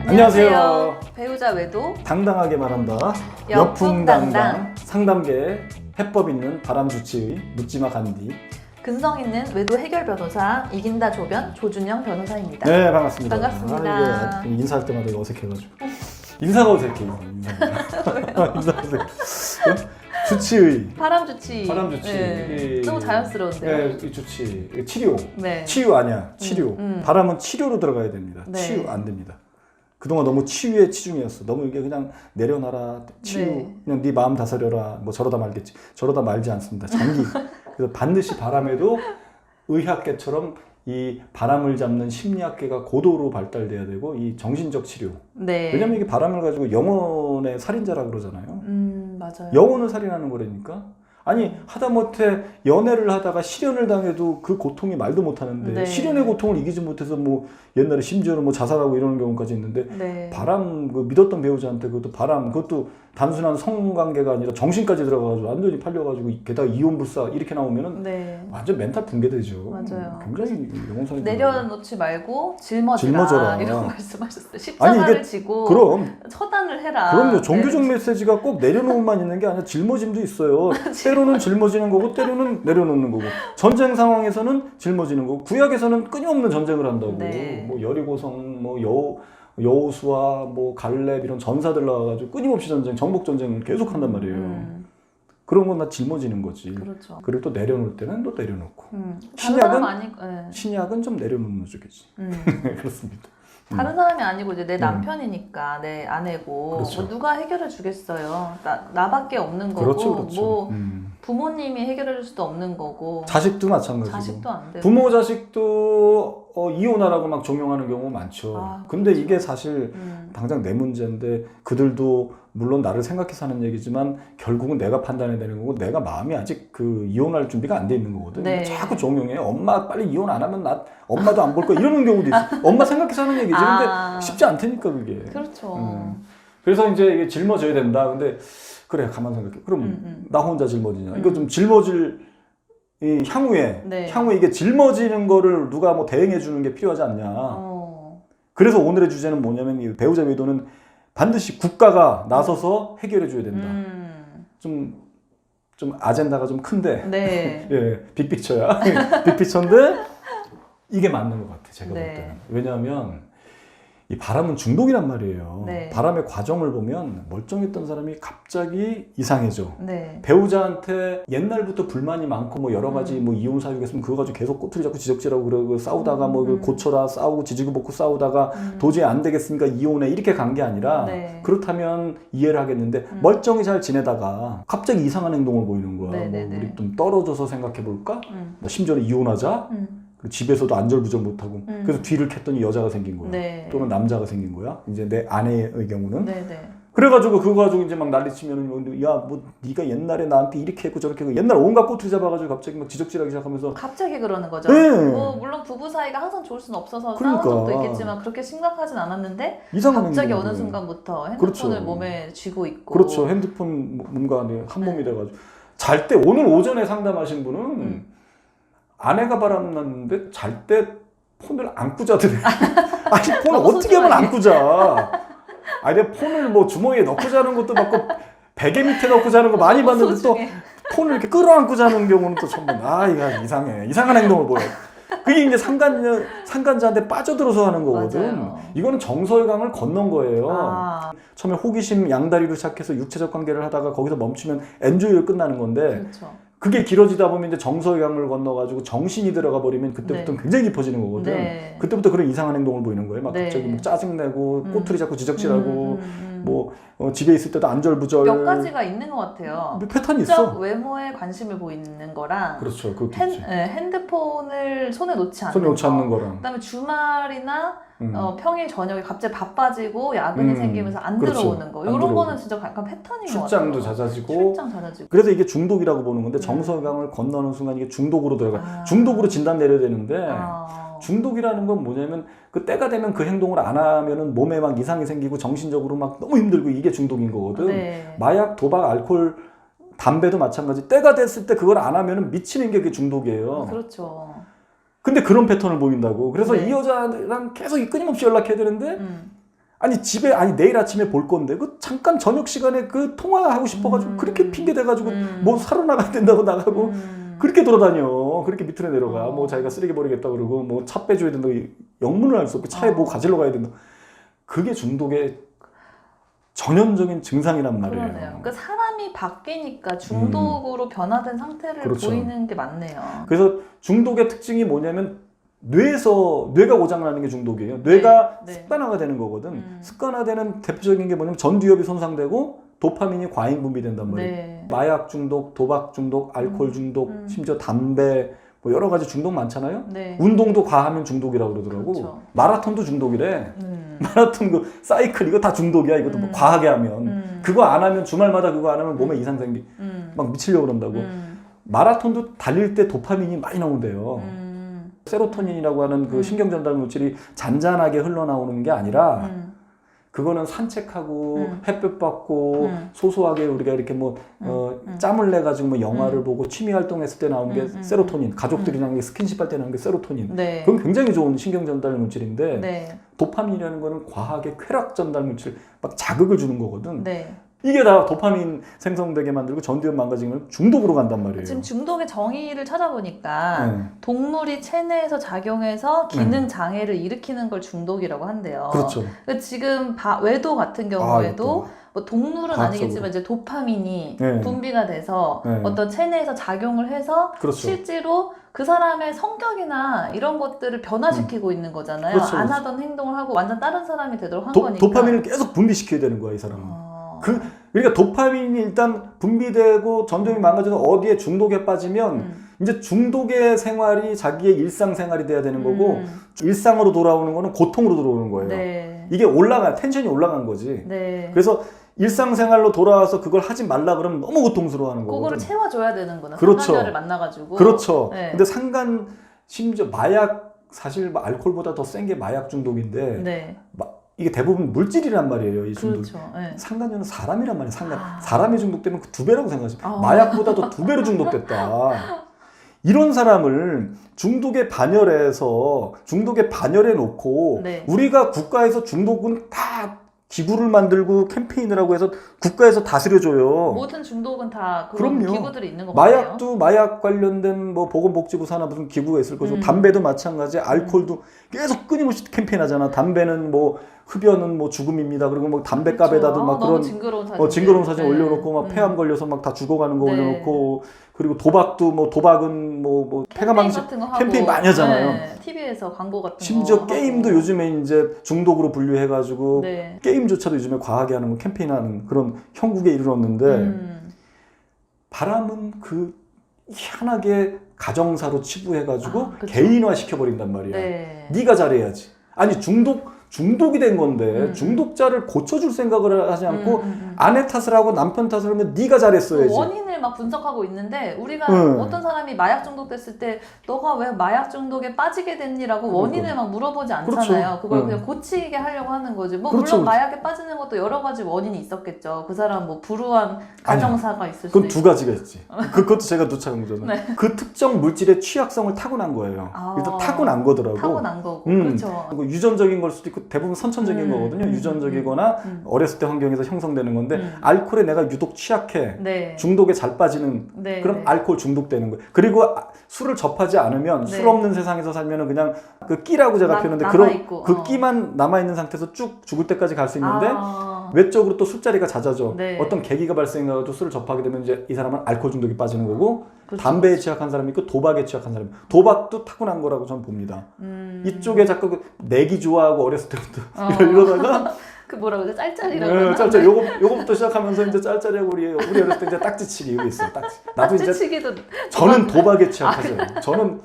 안녕하세요. 배우자 외도 당당하게 말한다. 여풍당당. 상담계에 해법 있는 바람주치의 묻지마 간디. 근성 있는 외도 해결 변호사 이긴다 조변 조준영 변호사입니다. 네, 반갑습니다. 반갑습니다. 이게 인사할 때마다 이거 어색해가지고. 인사가 어색해. 인사가 어색해. 주치의. 바람주치. 바람주치. 네. 너무 자연스러운데요. 네, 이 주치. 치료. 네. 치유 아니야. 치료. 바람은 치료로 들어가야 됩니다. 네. 치유 안 됩니다. 그동안 너무 치유에 치중이었어. 너무 이게 그냥 내려놔라. 치유. 네. 그냥 네 마음 다스려라. 뭐 저러다 말겠지. 저러다 말지 않습니다. 장기. 그래서 반드시 바람에도 의학계처럼 이 바람을 잡는 심리학계가 고도로 발달돼야 되고 이 정신적 치료. 네. 왜냐면 이게 바람을 가지고 영혼의 살인자라 그러잖아요. 맞아요. 영혼을 살인하는 거라니까. 아니 하다못해 연애를 하다가 실연을 당해도 그 고통이 말도 못하는데 네. 실연의 고통을 이기지 못해서 뭐 옛날에 심지어는 뭐 자살하고 이러는 경우까지 있는데 네. 바람 그 믿었던 배우자한테 그것도 바람 그것도 단순한 성관계가 아니라 정신까지 들어가가지고 완전히 팔려가지고 게다가 이혼불사 이렇게 나오면은 네. 완전 멘탈 붕괴되죠. 맞아요. 굉장히 영혼살인. 내려놓지 말고 짊어지라 짊어져라. 이런 말씀하셨어요. 아니, 십자가를 이게 지고 그럼 처단을 해라. 그럼요. 종교적 네. 메시지가 꼭 내려놓음만 있는 게 아니라 짊어짐도 있어요. 때로는 짊어지는 거고 때로는 내려놓는 거고 전쟁 상황에서는 짊어지는 거고 구약에서는 끊임없는 전쟁을 한다고. 네. 뭐 여리고성 뭐 여호수아 뭐 갈렙 이런 전사들 나와가지고 끊임없이 전쟁 정복 전쟁을 계속 한단 말이에요. 그런 건 다 짊어지는 거지. 그렇죠. 그리고 또 내려놓을 때는 또 내려놓고. 다른 사람 아니고 네. 신약은 좀 내려놓는 쪽이지. 그렇습니다. 다른 사람이 아니고 이제 내 남편이니까 내 아내고 그렇죠. 뭐 누가 해결해 주겠어요. 나밖에 없는 거고 그렇죠. 뭐 부모님이 해결해 줄 수도 없는 거고 자식도 마찬가지고. 자식도 안 되고 부모 자식도 이혼하라고 막 종용하는 경우 많죠. 아, 근데 이게 사실 당장 내 문제인데 그들도 물론 나를 생각해서 하는 얘기지만 결국은 내가 판단해야 되는 거고 내가 마음이 아직 그 이혼할 준비가 안 돼 있는 거거든. 네. 자꾸 종용해. 엄마 빨리 이혼 안 하면 나 엄마도 안 볼 거야 이러는 경우도 있어. 엄마 생각해서 하는 얘기지. 근데 쉽지 않다니까 그게. 그렇죠. 그래서 이제 이게 짊어져야 된다. 근데 그래 가만 생각해. 그럼 나 혼자 짊어지냐? 이거 좀 짊어질 이 향후에 네. 이게 짊어지는 거를 누가 뭐 대행해 주는 게 필요하지 않냐. 그래서 오늘의 주제는 뭐냐면 이 배우자 외도는 반드시 국가가 나서서 해결해 줘야 된다. 좀 아젠다가 좀 큰데. 네. 예, 빅픽처야. 빅픽처인데 이게 맞는 것 같아. 제가 네. 볼 때는. 왜냐하면 이 바람은 중독이란 말이에요. 네. 바람의 과정을 보면 멀쩡했던 사람이 갑자기 이상해져. 네. 배우자한테 옛날부터 불만이 많고 뭐 여러 가지 뭐 이혼 사유가 있으면 그거 가지고 계속 꼬투리 잡고 지적질하고 그러고 싸우다가 뭐 고쳐라 싸우고 지지고 볶고 싸우다가 도저히 안 되겠으니까 이혼해 이렇게 간 게 아니라 네. 그렇다면 이해를 하겠는데 멀쩡히 잘 지내다가 갑자기 이상한 행동을 보이는 거야. 네, 뭐 네, 네. 우리 좀 떨어져서 생각해 볼까? 뭐 심지어는 이혼하자. 그리고 집에서도 안절부절 못하고 그래서 뒤를 캤더니 여자가 생긴 거야. 네. 또는 남자가 생긴 거야. 이제 내 아내의 경우는. 네. 그래가지고 그거 가지고 이제 막 난리치면은 야 뭐 네가 옛날에 나한테 이렇게 했고 저렇게 했고 옛날 온갖 꼬투리 잡아가지고 갑자기 막 지적질하기 시작하면서 갑자기 그러는 거죠. 네. 뭐 물론 부부 사이가 항상 좋을 수는 없어서 그러니까. 싸운 적도 있겠지만 그렇게 심각하진 않았는데 이상한 갑자기 행동을. 어느 순간부터 핸드폰을 그렇죠. 몸에 쥐고 있고 그렇죠. 핸드폰 몸과 한 몸이 돼가지고 잘 때 오늘 오전에 상담하신 분은 아내가 바람났는데 잘 때 폰을 안고 자더래. 아니 폰을 너무 어떻게 하면 소중하게. 안고 자? 아니 내가 폰을 뭐 주머니에 넣고 자는 것도 맞고 베개 밑에 넣고 자는 거 많이 너무 봤는데 또 소중해. 폰을 이렇게 끌어안고 자는 경우는 또 처음 봐. 이거 이상해. 이상한 행동을 보여. 그게 이제 상간자한테 빠져들어서 하는 거거든. 맞아요. 이거는 정서의 강을 건넌 거예요. 아, 처음에 호기심 양다리로 시작해서 육체적 관계를 하다가 거기서 멈추면 엔조이로 끝나는 건데 그렇죠. 그게 길어지다 보면 이제 정서의 강을 건너가지고 정신이 들어가 버리면 그때부터는 네. 굉장히 깊어지는 거거든. 네. 그때부터 그런 이상한 행동을 보이는 거예요. 막 네. 갑자기 뭐 짜증내고 꼬투리 잡고 지적질하고 뭐 뭐 집에 있을 때도 안절부절. 몇 가지가 있는 것 같아요. 패턴이 적 있어. 외모에 관심을 보이는 거랑 그렇죠. 그것도 있지. 핸드폰을 손에 놓지 않는 손에 놓지 거. 않는 거랑. 그다음에 주말이나 평일 저녁에 갑자기 바빠지고 야근이 생기면서 안 그렇죠. 들어오는 거. 안 이런 들어오고. 거는 진짜 약간 패턴인 것 같아요. 출장도 잦아지고. 출장 잦아지고. 그래서 이게 중독이라고 보는 건데 정서의 강을 건너는 순간 이게 중독으로 들어가. 중독으로 진단 내려야 되는데 중독이라는 건 뭐냐면 그 때가 되면 그 행동을 안 하면은 몸에 막 이상이 생기고 정신적으로 막 너무 힘들고 이게 중독인 거거든. 네. 마약, 도박, 알코올, 담배도 마찬가지. 때가 됐을 때 그걸 안 하면은 미치는 게 그게 중독이에요. 그렇죠. 근데 그런 패턴을 보인다고. 그래서 네. 이 여자랑 계속 끊임없이 연락해야 되는데 아니 집에 아니 내일 아침에 볼 건데 그 잠깐 저녁 시간에 그 통화하고 싶어가지고 그렇게 핑계 대가지고 뭐 사러 나가야 된다고 나가고 그렇게 돌아다녀. 그렇게 밑으로 내려가. 뭐 자기가 쓰레기 버리겠다 그러고 뭐 차 빼줘야 된다고 영문을 할 수 없고 차에 뭐 가지러 가야 된다. 그게 중독의 전형적인 증상이란 말이에요. 그러네요. 그러니까 사람이 바뀌니까 중독으로 변화된 상태를 그렇죠. 보이는 게 맞네요. 그래서 중독의 특징이 뭐냐면 뇌가 고장나는 게 중독이에요. 뇌가 네. 습관화가 되는 거거든. 습관화되는 대표적인 게 뭐냐면 전두엽이 손상되고 도파민이 과잉 분비된단 말이에요. 네. 마약 중독, 도박 중독, 알코올 중독, 심지어 담배 뭐 여러 가지 중독 많잖아요. 네. 운동도 과하면 중독이라고 그러더라고. 그렇죠. 마라톤도 중독이래. 마라톤 그 사이클 이거 다 중독이야. 이것도 뭐 과하게 하면 그거 안 하면 주말마다 그거 안 하면 몸에 이상 생기 막 미치려고 그런다고. 마라톤도 달릴 때 도파민이 많이 나온대요. 세로토닌이라고 하는 그 신경 전달 물질이 잔잔하게 흘러나오는 게 아니라 그거는 산책하고 햇볕 받고 소소하게 우리가 이렇게 뭐 짬을 내 가지고 뭐 영화를 보고 취미 활동했을 때 나오는 게 세로토닌, 가족들이랑 스킨십 할 때 나오는 게 세로토닌. 네. 그건 굉장히 좋은 신경 전달 물질인데 네. 도파민이라는 거는 과하게 쾌락 전달 물질, 막 자극을 주는 거거든. 네. 이게 다 도파민 생성되게 만들고 전두엽 망가지면 중독으로 간단 말이에요. 지금 중독의 정의를 찾아보니까 동물이 체내에서 작용해서 기능 장애를 일으키는 걸 중독이라고 한대요. 그렇죠. 그러니까 지금 외도 같은 경우에도 뭐 동물은 과학적으로. 아니겠지만 이제 도파민이 네. 분비가 돼서 네. 어떤 체내에서 작용을 해서 그렇죠. 실제로 그 사람의 성격이나 이런 것들을 변화시키고 있는 거잖아요. 그렇죠, 안 그렇죠. 하던 행동을 하고 완전 다른 사람이 되도록 한 거니까. 도파민을 계속 분비시켜야 되는 거야, 이 사람은. 그러니까 도파민이 일단 분비되고 전두엽이 망가져서 어디에 중독에 빠지면 이제 중독의 생활이 자기의 일상생활이 돼야 되는 거고 일상으로 돌아오는 거는 고통으로 들어오는 거예요. 네. 이게 텐션이 올라간 거지. 네. 그래서 일상생활로 돌아와서 그걸 하지 말라 그러면 너무 고통스러워하는 거거든. 그거를 채워줘야 되는구나. 그렇죠. 상간녀를 만나가지고. 그렇죠. 네. 근데 심지어 마약, 사실 뭐 알코올보다 더 센 게 마약 중독인데 네. 이게 대부분 물질이란 말이에요. 이 중독. 그렇죠. 네. 상간녀는 사람이란 말이에요. 사람이 중독되면 그 2배라고 생각하죠. 아. 마약보다도 2배로 중독됐다. 이런 사람을 중독에 반열해 놓고 네. 우리가 국가에서 중독은 다 기구를 만들고 캠페인을 하고 해서 국가에서 다스려줘요. 모든 중독은 다 그런 그럼요. 기구들이 있는 거 같아요. 마약도 마약 관련된 뭐 보건복지부 산하 무슨 기구가 있을 거죠. 담배도 마찬가지. 알코올도 계속 끊임없이 캠페인하잖아. 담배는 뭐 흡연은 뭐 죽음입니다. 그리고 뭐 담배값에다도 막 너무 그런 징그러운 사진 네. 올려놓고 막 폐암 걸려서 막 다 죽어가는 거 네. 올려놓고 그리고 도박은 뭐 폐가망신 같은 거 하고 캠페인 많이 하잖아요. 네. TV에서 광고 같은 심지어 거 게임도 하고. 요즘에 이제 중독으로 분류해가지고 네. 게임조차도 요즘에 과하게 하는 거 캠페인하는 그런 형국에 이르렀는데 바람은 그 희한하게 가정사로 치부해가지고 그쵸. 개인화 시켜버린단 말이야. 네. 네가 잘해야지. 아니 중독이 된 건데 중독자를 고쳐줄 생각을 하지 않고 아내 탓을 하고 남편 탓을 하면 네가 잘했어야지. 원인을 막 분석하고 있는데 우리가 네. 어떤 사람이 마약 중독됐을 때 너가 왜 마약 중독에 빠지게 됐니라고 원인을 막 물어보지 않잖아요. 그렇죠. 그걸 네. 그냥 고치게 하려고 하는 거지. 뭐 그렇죠. 물론 마약에 빠지는 것도 여러 가지 원인이 있었겠죠. 그 사람 뭐 불우한 가정사가 있을 수도 그건 있고. 두 가지가 있지. 그것도 제가 놓쳐간 거잖아요. 네. 그 특정 물질의 취약성을 타고난 거예요. 일단 타고난 거더라고. 타고난 거고. 그렇죠. 그리고 유전적인 걸 수도 있고 대부분 선천적인 거거든요. 유전적이거나 어렸을 때 환경에서 형성되는 건데 알코올에 내가 유독 취약해. 네. 중독에 잘 빠지는 네. 그럼 네. 알코올 중독되는 거예요. 그리고 술을 접하지 않으면 네. 술 없는 세상에서 살면은 그냥 그 끼라고 제가 표현했는데 남아있고. 그 끼만 남아 있는 상태에서 쭉 죽을 때까지 갈 수 있는데 아. 외적으로 또 술자리가 잦아져. 네. 어떤 계기가 발생해가지고 술을 접하게 되면 이제 이 사람은 알코올 중독이 빠지는 거고 그렇죠. 담배에 취약한 사람이 있고 도박에 취약한 사람이 있고 도박도 타고난 거라고 저는 봅니다. 이쪽에 자꾸 그 내기 좋아하고 어렸을 때부터 이러다가 그 뭐라고 그러죠? 짤짤이라고. 네, 그러나? 짤짤 요거부터 시작하면서 이제 짤짤이하고 우리 어렸을 때 이제 딱지치기 이거 있어요. 나도 이제 딱지치기도 저는 도박에 취약하죠. 저는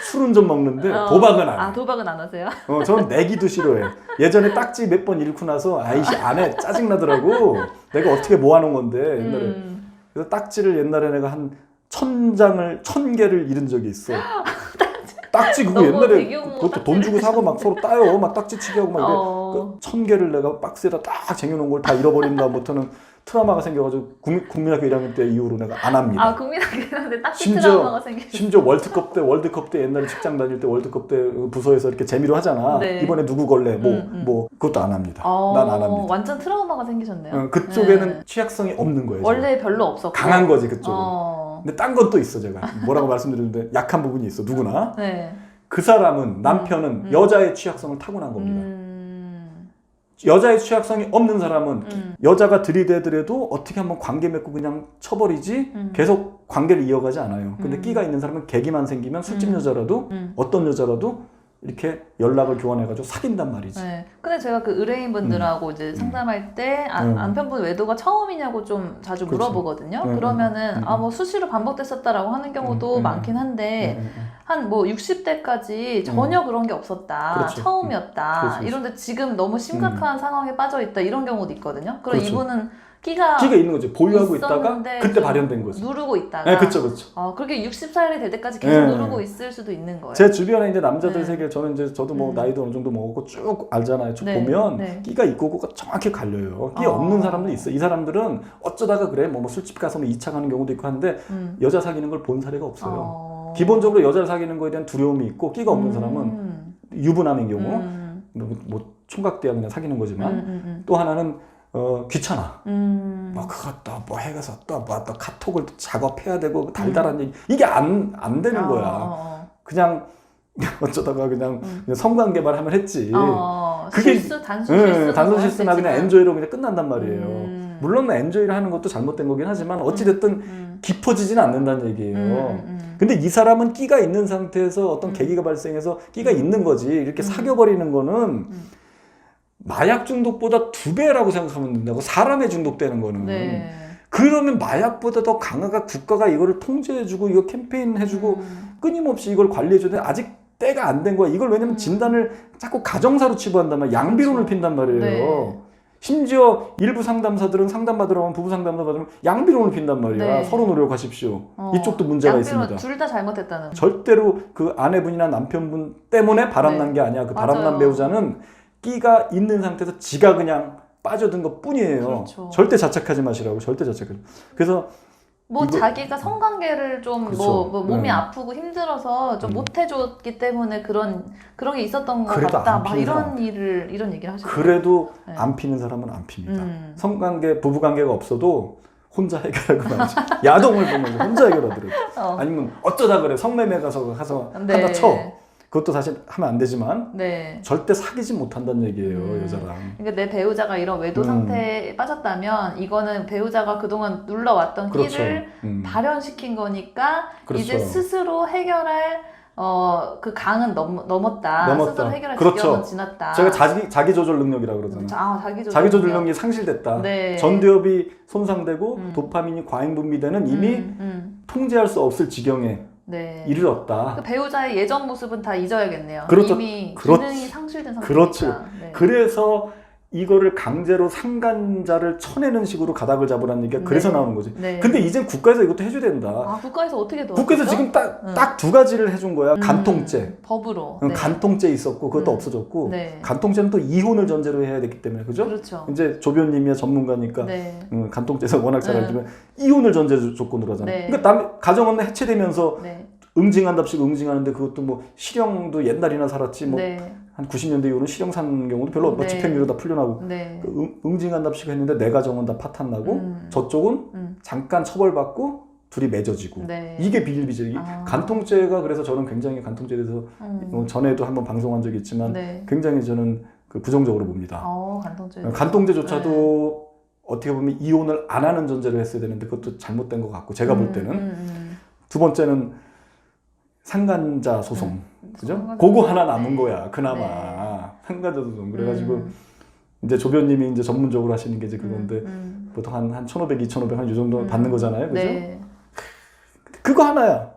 술은 좀 먹는데 도박은 안 해요. 아, 도박은 안 하세요? 저는 내기도 싫어해요. 예전에 딱지 몇 번 잃고 나서 아이씨 안 해. 짜증나더라고. 내가 어떻게 모아놓은 건데 옛날에. 그래서 딱지를 옛날에 내가 한 1000개를 잃은 적이 있어. 딱지 그거 너무 옛날에 대규모 그것도 돈 주고 사고 막 서로 따요. 막 딱지치기 하고 막 이래. 어. 그 1000개를 내가 박스에다 딱 쟁여놓은 걸 다 잃어버린 다음부터는 트라우마가 생겨가지고 국민학교 1학년 때 이후로 내가 안 합니다. 아, 국민학교 1학년 때 딱히 트라우마가 생기셨어요. 심지어 월드컵 때 옛날에 직장 다닐 때 월드컵 때 부서에서 이렇게 재미로 하잖아. 네. 이번에 누구 걸래? 뭐 그것도 안 합니다. 난 안 합니다. 완전 트라우마가 생기셨네요. 그쪽에는 네. 취약성이 없는 거예요. 원래 별로 없었고. 강한 거지 그쪽은. 근데 딴 건 또 있어 제가. 뭐라고 말씀드렸는데 약한 부분이 있어 누구나. 네. 그 사람은 남편은 여자의 취약성을 타고난 겁니다. 여자의 취약성이 없는 사람은 여자가 들이대더라도 어떻게 한번 관계 맺고 그냥 쳐버리지 계속 관계를 이어가지 않아요. 근데 끼가 있는 사람은 계기만 생기면 술집 여자라도 어떤 여자라도 이렇게 연락을 교환해가지고 사귄단 말이지. 네. 근데 제가 그 의뢰인분들하고 이제 상담할 때 남편분 외도가 처음이냐고 좀 자주 그렇죠. 물어보거든요. 그러면은 뭐 수시로 반복됐었다라고 하는 경우도 많긴 한데 한 뭐 60대까지 전혀 그런 게 없었다. 그렇죠. 처음이었다. 그렇죠. 이런데 지금 너무 심각한 상황에 빠져 있다. 이런 경우도 있거든요. 그럼 그렇죠. 이분은 끼가 있는 거죠. 보유하고 있다가 있었는데 그때 좀 발현된 거죠. 누르고 있다가. 네, 그렇죠. 그렇게 60살이 될 때까지 계속 네. 누르고 있을 수도 있는 거예요. 제 주변에 이제 남자들 네. 세계 저도 뭐 나이도 어느 정도 먹었고 쭉 알잖아요. 쭉 네. 보면 네. 끼가 있고 없고가 정확히 갈려요. 끼 없는 사람도 있어. 이 사람들은 어쩌다가 그래 뭐 술집 가서 뭐 2차 가는 경우도 있고 하는데 여자 사귀는 걸 본 사례가 없어요. 기본적으로 여자를 사귀는 거에 대한 두려움이 있고 끼가 없는 사람은 유부남인 경우 뭐 총각대야 그냥 사귀는 거지만 또 하나는 귀찮아. 뭐 그것도 뭐 해가서 또 카톡을 또 작업해야 되고 달달한 얘기 이게 안 되는 거야. 그냥 어쩌다가 그냥 성관계만 하면 했지. 그게 단순 실수나 그냥 엔조이로 그냥 끝난단 말이에요. 물론 엔조이를 하는 것도 잘못된 거긴 하지만 어찌됐든 깊어지진 않는다는 얘기예요. 근데 이 사람은 끼가 있는 상태에서 어떤 계기가 발생해서 끼가 있는 거지. 이렇게 사겨버리는 거는 마약 중독보다 2배라고 생각하면 된다고. 사람에 중독되는 거는. 네. 그러면 마약보다 더 강화가 국가가 이거를 통제해주고 이거 캠페인 해주고 끊임없이 이걸 관리해줘야 돼. 아직 때가 안 된 거야. 이걸 왜냐면 진단을 자꾸 가정사로 치부한단 말이야. 양비론을 핀단 말이에요. 네. 심지어 일부 상담사들은 상담받으러 오면 부부 상담사 받으면 양비론을 핀단 말이야. 네. 서로 노력하십시오. 이쪽도 문제가 있습니다. 둘 다 잘못했다는. 절대로 그 아내분이나 남편분 때문에 바람난 게 아니야. 그 바람난 배우자는 끼가 있는 상태에서 지가 그냥 빠져든 것 뿐이에요. 그렇죠. 절대 자책하지 마시라고. 절대 자책하지. 그래서 자기가 성관계를 좀 그렇죠. 몸이 아프고 힘들어서 좀 못 해줬기 때문에 그런 게 있었던 것 그래도 같다. 막 이런 얘기를 하시더라고요. 그래도 안 피는 사람은 안 핍니다. 성관계, 부부관계가 없어도 혼자 해결하고 말이죠. 야동을 보면서 혼자 해결하더라고요. 아니면 어쩌다 그래 성매매 가서 하나 쳐. 그것도 사실 하면 안 되지만 절대 사귀지 못한다는 얘기예요. 여자랑. 그러니까 내 배우자가 이런 외도 상태에 빠졌다면 이거는 배우자가 그동안 눌러왔던 그렇죠. 끼를 발현시킨 거니까 그렇죠. 이제 스스로 해결할 그 강은 넘었다. 스스로 해결할 그렇죠. 지경은 지났다. 제가 자기 조절 능력이라고 그러잖아요. 자기 조절 능력이 상실됐다. 네. 전두엽이 손상되고 도파민이 과잉 분비되는 이미 통제할 수 없을 지경에 이르렀다. 그 배우자의 예전 모습은 다 잊어야겠네요. 그렇죠. 이미 기능이 상실된 상태니까. 그렇죠. 그래서 이거를 강제로 상간자를 쳐내는 식으로 가닥을 잡으라는 얘기가 그래서 나오는 거지. 근데 이젠 국가에서 이것도 해줘야 된다. 국가에서 어떻게 도와주죠? 국가에서 지금 딱 2가지를 해준 거야. 간통죄. 법으로. 간통죄 있었고 그것도 없어졌고 간통죄는 또 이혼을 전제로 해야 되기 때문에 그죠? 그렇죠. 이제 조변님이야 전문가니까 간통죄에서 워낙 잘 알지만 이혼을 전제 조건으로 하잖아요. 그러니까 가정은 해체되면서 응징한답시고 응징하는데 그것도 뭐 실형도 옛날이나 살았지 뭐 한 90년대 이후로는 실형 산 경우도 별로 없고 집행유예 다 풀려나고 응징한답시고 했는데 내 가정은 다 파탄나고 저쪽은 잠깐 처벌받고 둘이 맺어지고 이게 비일비재기 간통죄가 그래서 저는 굉장히 간통죄에 대해서 전에도 한번 방송한 적이 있지만 굉장히 저는 그 부정적으로 봅니다. 간통죄조차도 어떻게 보면 이혼을 안 하는 전제로 했어야 되는데 그것도 잘못된 것 같고 제가 볼 때는 두 번째는 상간자 소송 그죠? 그거 하나 남은 거야 그나마 상간자 소송 그래가지고 이제 조변님이 이제 전문적으로 하시는 게 이제 그건데 보통 한 1,500, 2,500 한 이 정도 받는 거잖아요, 그죠? 그거 하나야.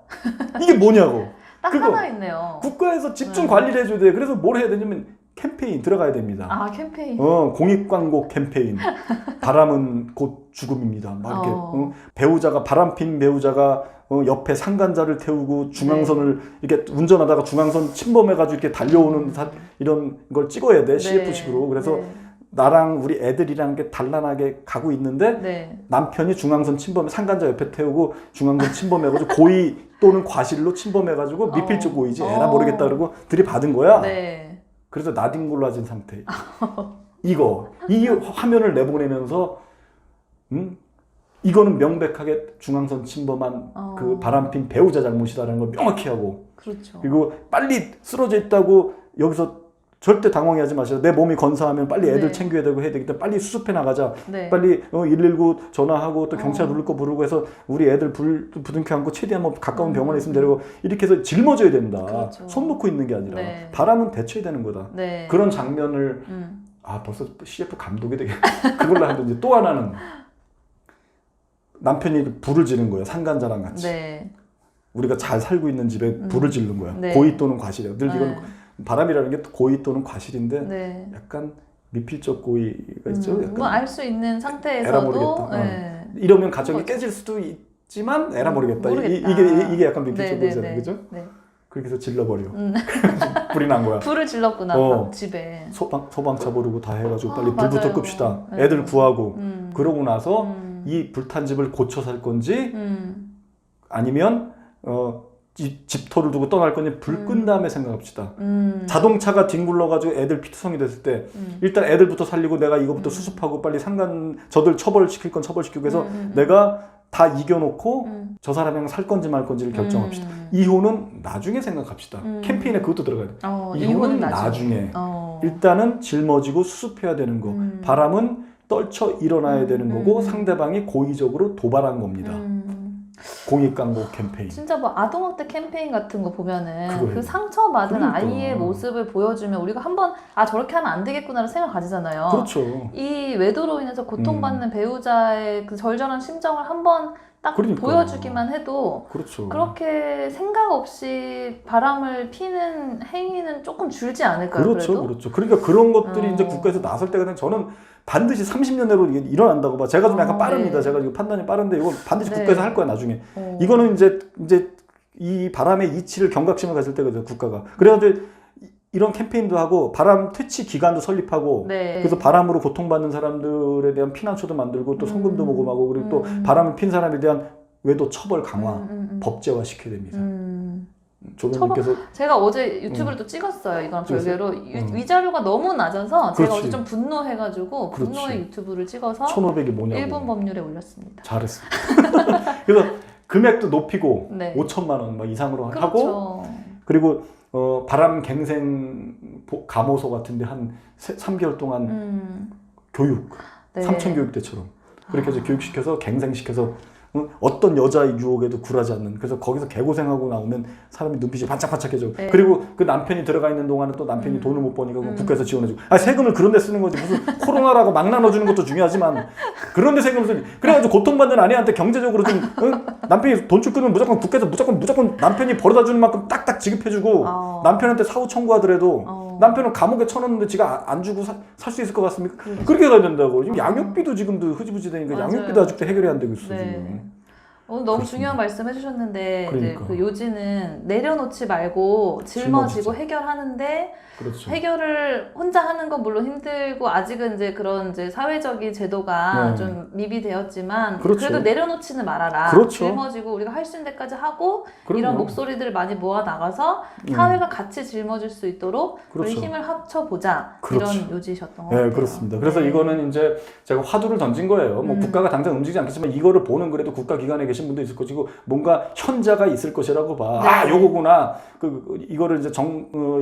이게 뭐냐고. 딱 하나 있네요. 국가에서 집중 관리를 해줘야 돼. 그래서 뭘 해야 되냐면 캠페인 들어가야 됩니다. 캠페인. 공익 광고 캠페인. 바람은 곧 죽음입니다. 막 이렇게 배우자가 바람핀 배우자가 옆에 상간자를 태우고 중앙선을 이렇게 운전하다가 중앙선 침범해가지고 이렇게 달려오는 이런 걸 찍어야 돼. CF식으로. 그래서 나랑 우리 애들이라는 게 단란하게 가고 있는데 네. 남편이 중앙선 침범해 상간자 옆에 태우고 중앙선 침범해가지고 고의 또는 과실로 침범해가지고 미필적 고의지 에라 모르겠다 그러고 들이받은 거야. 네. 그래서 나뒹굴라진 상태. 이 화면을 내보내면서 이거는 명백하게 중앙선 침범한 그 바람핀 배우자 잘못이다라는 걸 명확히 하고 그렇죠. 그리고 빨리 쓰러져 있다고 여기서 절대 당황하지 마세요. 내 몸이 건사하면 빨리 애들 네. 챙겨야 되고 해야 되기 때문에 빨리 수습해 나가자. 네. 빨리 119 전화하고 또 경찰 부를 거 부르고 해서 우리 애들 부둥켜 안고 최대한 뭐 가까운 병원에 있으면 데리고 이렇게 해서 짊어져야 된다. 그렇죠. 손 놓고 있는 게 아니라 네. 바람은 대처해야 되는 거다. 네. 그런 장면을 벌써 CF 감독이 되게 그걸로 하는데 이제 또 하나는 남편이 불을 지른 거예요. 상간자랑 같이. 네. 우리가 잘 살고 있는 집에 불을 지른 거야. 네. 고의 또는 과실이에요. 늘 네. 이건 바람이라는 게 고의 또는 과실인데 네. 약간 미필적 고의가 있죠. 약간 뭐 알 수 있는 에라 상태에서도 모르겠다. 네. 이러면 가정이 깨질 수도 있지만 에라 모르겠다. 모르겠다. 이게 약간 미필적 네, 고의잖아요. 네, 그죠? 네. 그렇게 해서 질러버려. 불이 난 거야. 불을 질렀구나 집에. 소방차 부르고 다 해가지고 빨리 맞아요. 불부터 끕시다. 네. 애들 구하고 그러고 나서 이 불탄 집을 고쳐 살 건지 아니면 집터를 두고 떠날 건지 불 끈 다음에 생각합시다. 자동차가 뒹굴러가지고 애들 피투성이 됐을 때 일단 애들부터 살리고 내가 이거부터 수습하고 빨리 저들 처벌시킬 건 처벌시키고 해서 내가 다 이겨놓고 저 사람이랑 살 건지 말 건지를 결정합시다. 이혼은 나중에 생각합시다. 캠페인에 그것도 들어가야 돼. 이혼은 나중에. 일단은 짊어지고 수습해야 되는 거. 바람은 떨쳐 일어나야 되는 거고 상대방이 고의적으로 도발한 겁니다. 공익광고 캠페인. 진짜 뭐 아동학대 캠페인 같은 거 보면은 그거예요. 그 상처받은 그러니까. 아이의 모습을 보여주면 우리가 한번 저렇게 하면 안 되겠구나라는 생각 가지잖아요. 그렇죠. 이 외도로 인해서 고통받는 배우자의 그 절절한 심정을 한번 딱 그러니까. 보여주기만 해도 그렇죠. 그렇게 생각 없이 바람을 피는 행위는 조금 줄지 않을까요? 그렇죠, 그래도? 그렇죠. 그러니까 그런 것들이 이제 국가에서 나설 때가 되면 저는 반드시 30년 내로 이게 일어난다고 봐. 제가 좀 약간 빠릅니다. 네. 제가 이거 판단이 빠른데 이거 반드시 네. 국가에서 할 거야 나중에. 이거는 이제 이 바람의 이치를 경각심을 가질 때가 죠 국가가. 그래가지고 이런 캠페인도 하고 바람 퇴치 기간도 설립하고 네. 그래서 바람으로 고통받는 사람들에 대한 피난처도 만들고 또 성금도 모금하고 그리고 또 바람을 핀 사람에 대한 외도 처벌 강화 법제화 시켜야 됩니다. 조변님께서 제가 어제 유튜브를 또 찍었어요. 이거랑 별개로 위자료가 너무 낮아서 제가 그렇지. 어제 좀 분노해가지고 그렇지. 분노의 유튜브를 찍어서 1,500이 뭐냐고. 일본 법률에 올렸습니다. 잘했어. 그래서 금액도 높이고 네. 5천만 원 막 이상으로 하고 그렇죠. 그리고 바람 갱생 감호소 같은데 한 3개월 동안 교육 네. 삼천 교육대처럼 그렇게 해서 교육시켜서 갱생시켜서 어떤 여자의 유혹에도 굴하지 않는. 그래서 거기서 개고생하고 나오면 사람이 눈빛이 반짝반짝해져. 네. 그리고 그 남편이 들어가 있는 동안은 또 남편이 돈을 못 버니까 국가에서 지원해주고. 세금을 그런 데 쓰는 거지. 무슨 코로나라고 막 나눠주는 것도 중요하지만 그런 데 세금을 쓰니. 그래가지고 고통받는 아내한테 경제적으로 좀 남편이 돈 줄 거면 무조건 국가에서 무조건 남편이 벌어다 주는 만큼 딱딱 지급해주고 남편한테 사후 청구하더라도 남편은 감옥에 쳐넣는데 지가 안 주고 살 수 있을 것 같습니까? 그렇게 가야 된다고. 지금 양육비도 지금도 흐지부지 되니까 맞아요. 양육비도 아직도 해결이 안 되고 있어. 네. 지금. 오늘 너무 그렇습니다. 중요한 말씀 해주셨는데 그러니까. 이제 그 요지는 내려놓지 말고 짊어지고 해결하는데 그렇죠. 해결을 혼자 하는 건 물론 힘들고 아직은 이제 그런 이제 사회적인 제도가 네. 좀 미비되었지만 그렇죠. 그래도 내려놓지는 말아라. 그렇죠. 짊어지고 우리가 할 수 있는 데까지 하고 그럼요. 이런 목소리들을 많이 모아 나가서 사회가 같이 짊어질 수 있도록 우리 그렇죠. 힘을 합쳐보자 그렇죠. 이런 요지셨던 것 같아요. 네, 그렇습니다. 그래서 이거는 이제 제가 화두를 던진 거예요. 뭐 국가가 당장 움직이지 않겠지만 이거를 보는 그래도 국가 기관에 계신 분도 있을 것이고 뭔가 현자가 있을 것이라고 봐. 네. 요거구나. 이거를 이제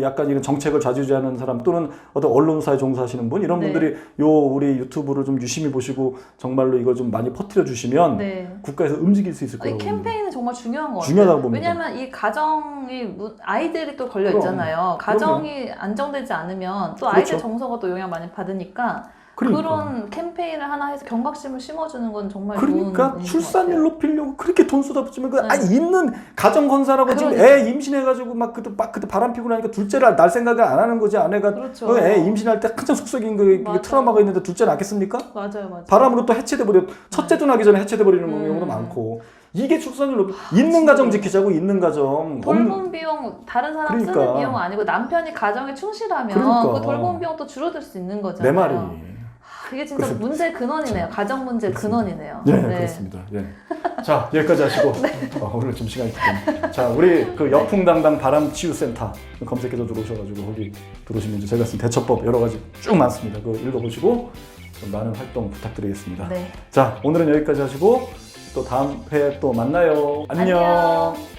약간 이런 정책을 좌지우지하는 사람 또는 어떤 언론사에 종사하시는 분 이런 네. 분들이 우리 유튜브를 좀 유심히 보시고 정말로 이걸 좀 많이 퍼뜨려 주시면 네. 국가에서 움직일 수 있을 이 거라고. 캠페인은 정말 중요한 것 같아요. 중요하다고 봅니다. 왜냐하면 이 가정이 아이들이 또 걸려 그럼. 있잖아요. 가정이 안정되지 않으면 또 그렇죠. 아이들 정서가 또 영향 많이 받으니까 그러니까. 그런 캠페인을 하나 해서 경각심을 심어주는 건 정말 그러니까 좋은 출산율 높이려고 그렇게 돈 쏟아붓지만 네. 있는 가정 건사라고 지금 그러니까. 애 임신해가지고 막 그때 바람 피고 나니까 둘째를 낳을 생각을 안 하는 거지. 아내가 그렇죠. 애 임신할 때 한참 속썩인 게 맞아요. 트라우마가 있는데 둘째 낳겠습니까? 맞아요. 바람으로 또 해체돼 버려. 첫째도 나기 전에 해체돼 버리는 경우도 많고. 이게 출산율 높이. 있는 가정 지키자고. 있는 가정. 돌봄 비용 다른 사람 그러니까. 쓰는 비용 아니고 남편이 가정에 충실하면 그러니까. 그 돌봄 비용도 줄어들 수 있는 거잖아요. 내 말이. 이게 진짜 문제 근원이네요. 가정 문제 근원이네요. 네, 그렇습니다. 예. 자, 여기까지 하시고 오늘 좀 시간이 됐네요. 자, 우리 그 역풍당당 바람치유센터 검색해서 들어오셔가지고 거기 들어오시면 이제 제가 쓴 대처법 여러 가지 쭉 많습니다. 그거 읽어보시고 좀 많은 활동 부탁드리겠습니다. 네. 자, 오늘은 여기까지 하시고 또 다음 회에 또 만나요. 안녕.